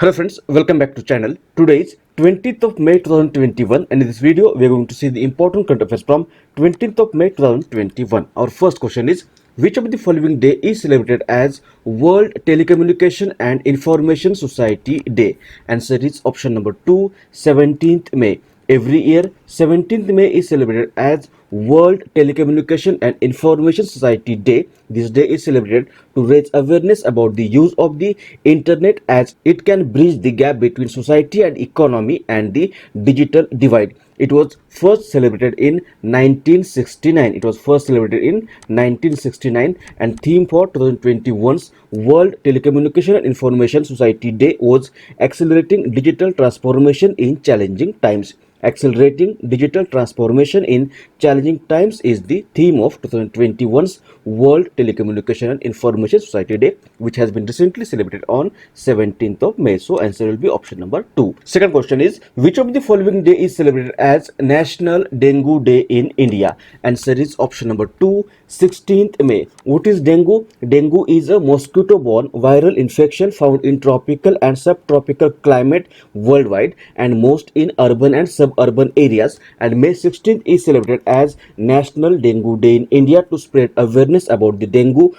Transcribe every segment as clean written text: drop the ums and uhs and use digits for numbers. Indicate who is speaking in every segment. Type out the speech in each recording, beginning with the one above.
Speaker 1: Hello friends, welcome back to channel. Today is 20th of May 2021 and in this video we are going to see the important current affairs from 20th of May 2021. Our first question is, which of the following day is celebrated as World Telecommunication and Information Society Day? Answer is option number 2, 17th May. Every year, 17th May is celebrated as World Telecommunication and Information Society Day. This day is celebrated to raise awareness about the use of the internet as it can bridge the gap between society and economy and the digital divide. It was first celebrated in 1969. It was first celebrated in 1969 and theme for 2021's World Telecommunication and Information Society Day was Accelerating Digital Transformation in Challenging Times. Accelerating digital transformation in challenging times is the theme of 2021's World Telecommunication and Information Society Day, which has been recently celebrated on 17th of May. So answer will be option number 2. Second question is, which of the following day is celebrated as National Dengue Day in India? Answer is option number 2, 16th May. What is dengue? Dengue is a mosquito-borne viral infection found in tropical and subtropical climate worldwide and most in urban and suburban areas, and May 16th is celebrated as National Dengue Day in India to spread awareness about the dengue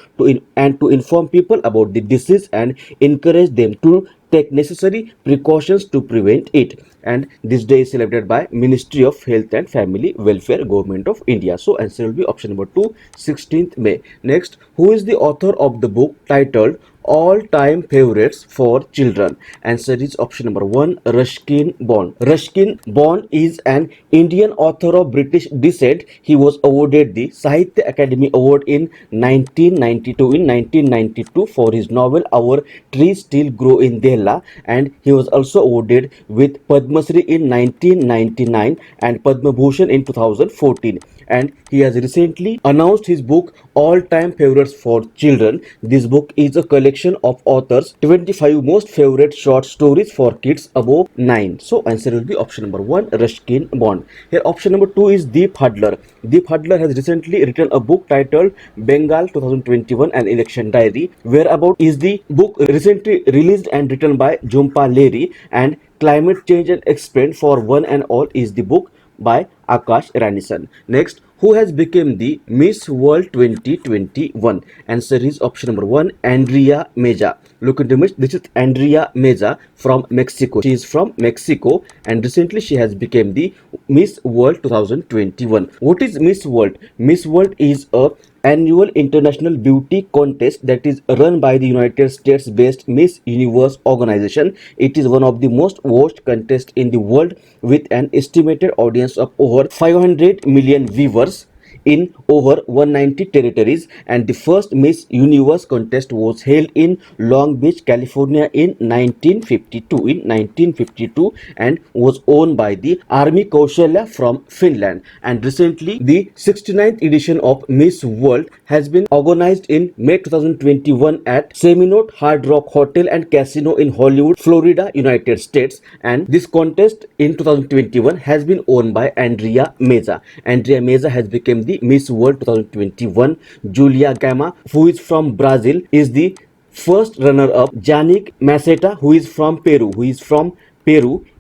Speaker 1: and to inform people about the disease and encourage them to take necessary precautions to prevent it. And this day is celebrated by Ministry of Health and Family Welfare, Government of India. So answer will be option number 2, 16th May. Next, who is the author of the book titled All-Time Favorites for Children? Answer is option number 1, Ruskin Bond. Ruskin Bond is an Indian author of British descent. He was awarded the Sahitya Academy Award in 1992 for his novel Our Trees Still Grow in Dehla, and he was also awarded with Padma Shri in 1999 and Padma Bhushan in 2014. And he has recently announced his book All-Time Favorites for Children. This book is a collection of authors' 25 most favorite short stories for kids above 9. So answer will be option number 1, Ruskin Bond. Here option number 2 is Deep Hudler. Deep Hudler has recently written a book titled Bengal 2021 An Election Diary. Whereabout is the book recently released and written by Jhumpa Lahiri, and Climate Change and Explained for One and All is the book by Akash Ranison. Next, who has become the Miss World 2021? Answer is option number 1, Andrea Meza. Look into this. This is Andrea Meza from Mexico. She is from Mexico and recently she has become the Miss World 2021. What is Miss World? Miss World is a annual international beauty contest that is run by the United States based Miss Universe organization. It is one of the most watched contests in the world with an estimated audience of over 500 million viewers in over 190 territories, and the first Miss Universe contest was held in Long Beach, California in 1952 and was won by the Armi Kaushalya from Finland. And recently the 69th edition of Miss World has been organized in May 2021 at Seminole Hard Rock Hotel and Casino in Hollywood, Florida, United States, and this contest in 2021 has been won by Andrea Meza. Andrea Meza has become the Miss World 2021. Julia Gama, who is from Brazil, is the first runner-up. Janik Maseta, who is from Peru,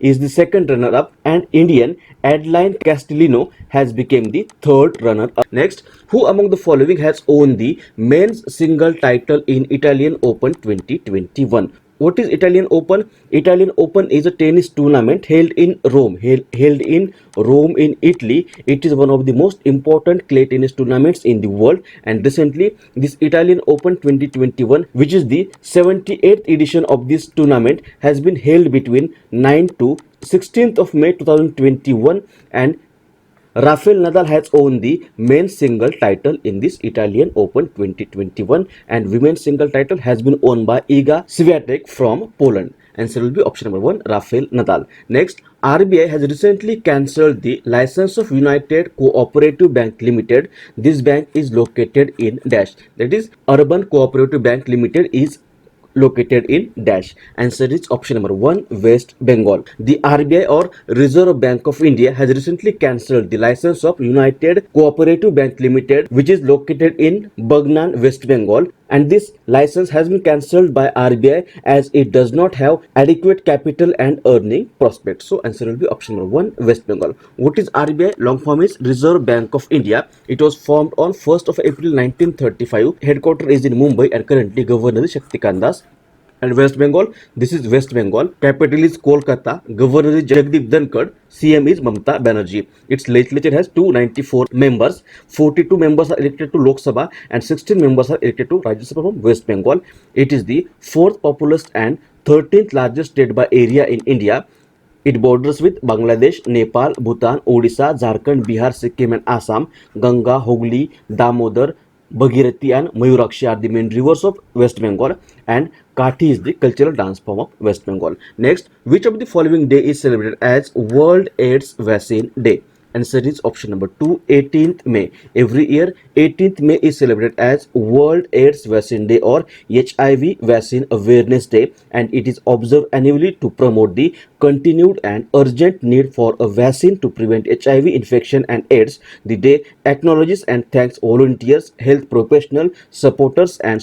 Speaker 1: is the second runner-up, and Indian Adeline Castellino has become the third runner-up. Next, who among the following has won the men's single title in Italian Open 2021? What is Italian Open? Italian Open is a tennis tournament held in Rome, in Italy. It is one of the most important clay tennis tournaments in the world, and recently this Italian Open 2021, which is the 78th edition of this tournament, has been held between 9 to 16th of May 2021, and Rafael Nadal has won the men's single title in this Italian Open 2021, and women's single title has been won by Iga Swiatek from Poland. Answer will be option number 1, Rafael Nadal. Next, RBI has recently cancelled the license of United Cooperative Bank Limited. This bank is located in dash, that is Urban Cooperative Bank Limited is located in dash. Answer is option number 1, West Bengal. The RBI or Reserve Bank of India has recently cancelled the license of United Cooperative Bank Limited, which is located in Bagnan, West Bengal. and this license has been cancelled by RBI as it does not have adequate capital and earning prospects. So answer will be option number 1, West Bengal. What is RBI? Long form is Reserve Bank of India. It was formed on 1st of April 1935. Headquarters is in Mumbai and currently Governor is Shaktikant Das. And West Bengal, this is West Bengal. Capital is Kolkata. Governor is Jagdeep Dhankad. CM is Mamata Banerjee. Its legislature has 294 members. 42 members are elected to Lok Sabha and 16 members are elected to Rajya Sabha from West Bengal. It is the 4th populous and 13th largest state by area in India. It borders with Bangladesh, Nepal, Bhutan, Odisha, Jharkhand, Bihar, Sikkim and Assam. Ganga, Hooghly, Damodar, Bhagirathi and Mayurakshi are the main rivers of West Bengal, and Kathi is the cultural dance form of West Bengal. Next, which of the following day is celebrated as World AIDS Vaccine Day? Answer is option number 2, 18th May. Every year, 18th May is celebrated as World AIDS Vaccine Day or HIV Vaccine Awareness Day, and it is observed annually to promote the continued and urgent need for a vaccine to prevent HIV infection and AIDS. The day acknowledges and thanks volunteers, health professionals, supporters, and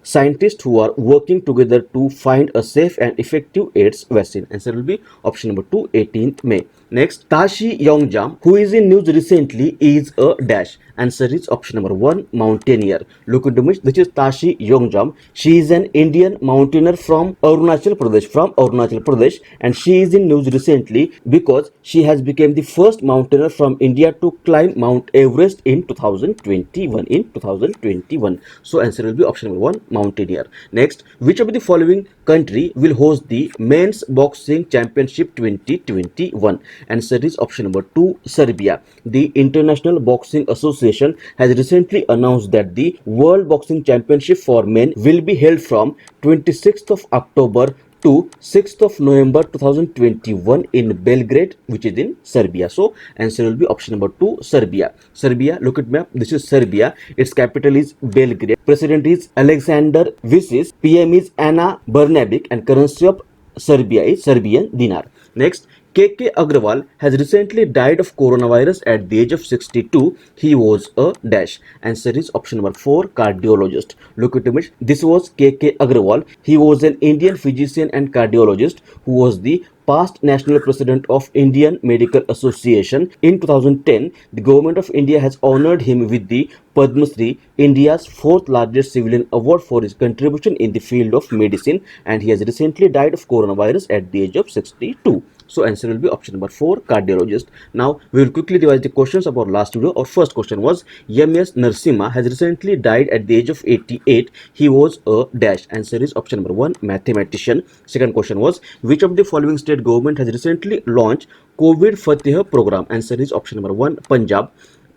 Speaker 1: scientists who are working together to find a safe and effective AIDS vaccine. Answer will be option number 2, 18th May. Next, Tashi Yongjam, who is in news recently, is a dash. Answer is option number 1, mountaineer. Look into this. This is Tashi Yongjam. She is an Indian mountaineer from Arunachal Pradesh, and she is in news recently because she has become the first mountaineer from India to climb Mount Everest in 2021. So answer will be option number 1, mountaineer. Next, which of the following country will host the men's boxing championship 2021? Answer is option number 2, Serbia. The International Boxing Association has recently announced that the World Boxing Championship for men will be held from 26th of October to 6th of November 2021 in Belgrade, which is in Serbia. So answer will be option number 2, Serbia. Serbia, look at map. This is Serbia. Its capital is Belgrade. President is Alexander Vučić. PM is Ana Brnabić, and currency of Serbia is Serbian dinar. Next, KK Agrawal has recently died of coronavirus at the age of 62. He was a dash. Answer is option number 4, cardiologist. Look at it. This was KK Agrawal. He was an Indian physician and cardiologist who was the past national president of Indian Medical Association. In 2010, the government of India has honored him with the Padma Shri, India's 4th largest civilian award for his contribution in the field of medicine, and he has recently died of coronavirus at the age of 62. So answer will be option number 4, cardiologist. Now we will quickly revise the questions about last video. Our first question was M.S. Narasimha has recently died at the age of 88. He was a dash. Answer is option number 1, mathematician. Second question was which of the following state government has recently launched COVID Fateh program? Answer is option number 1, Punjab.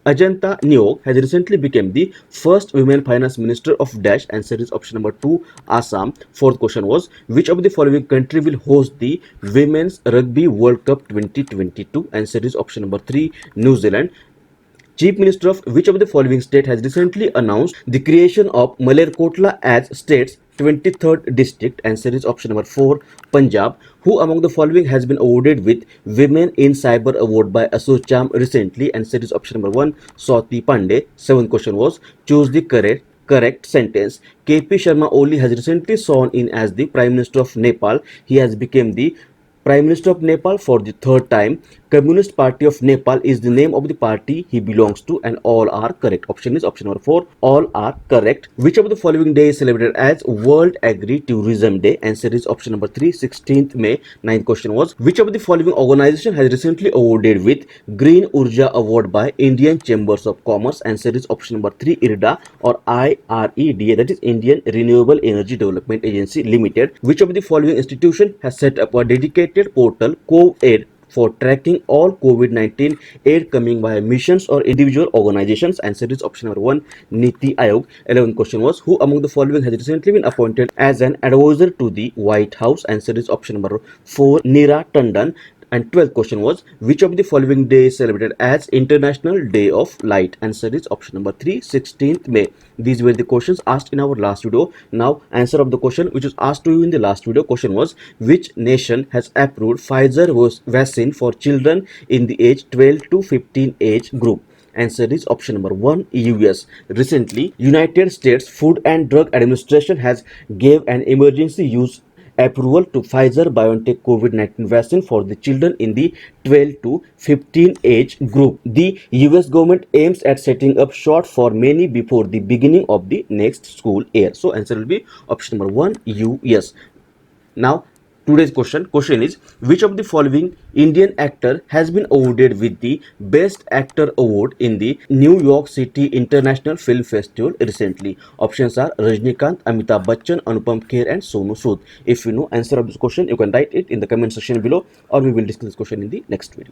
Speaker 1: Ajanta Neog has recently become the first women finance minister of dash. Answer is option number 2, Assam. Fourth question was which of the following country will host the Women's Rugby World Cup 2022? Answer is option number 3, New Zealand. Chief Minister of which of the following state has recently announced the creation of Malerkotla as state's 23rd district? Answer is option number 4, Punjab. Who among the following has been awarded with Women in Cyber Award by ASSOCHAM recently? Answer is option number 1, Swati Pandey. Seventh question was choose the correct sentence. KP Sharma Oli has recently sworn in as the Prime Minister of Nepal. He has become the Prime Minister of Nepal for the third time. Communist Party of Nepal is the name of the party he belongs to, and all are correct. Option is option number 4, all are correct. Which of the following day is celebrated as World Agri-Tourism Day? Answer is option number 3, 16th May. Ninth question was which of the following organization has recently awarded with Green Urja Award by Indian Chambers of Commerce? Answer is option number 3, IRDA or IREDA, that is Indian Renewable Energy Development Agency Limited. Which of the following institution has set up a dedicated portal, COVAID, for tracking all COVID-19 aid coming via missions or individual organizations? Answer is option number 1, Niti Aayog. 11th question was who among the following has recently been appointed as an advisor to the White House? Answer is option number 4, Neera Tandon. And 12th question was which of the following day is celebrated as International Day of Light? Answer is option number 3, 16th May. These were the questions asked in our last video. Now answer of the question which was asked to you in the last video. Question was which nation has approved Pfizer vaccine for children in the age 12 to 15 age group? Answer is option number 1, US. Recently, United States Food and Drug Administration has gave an emergency use approval to Pfizer BioNTech COVID-19 vaccine for the children in the 12 to 15 age group. The US government aims at setting up shot for many before the beginning of the next school year. So answer will be option number 1, US. Now today's question is, which of the following Indian actor has been awarded with the Best Actor Award in the New York City International Film Festival recently? Options are Rajnikant, Amitabh Bachchan, Anupam Kher and Sonu Sood. If you know answer of this question, you can write it in the comment section below, or we will discuss this question in the next video.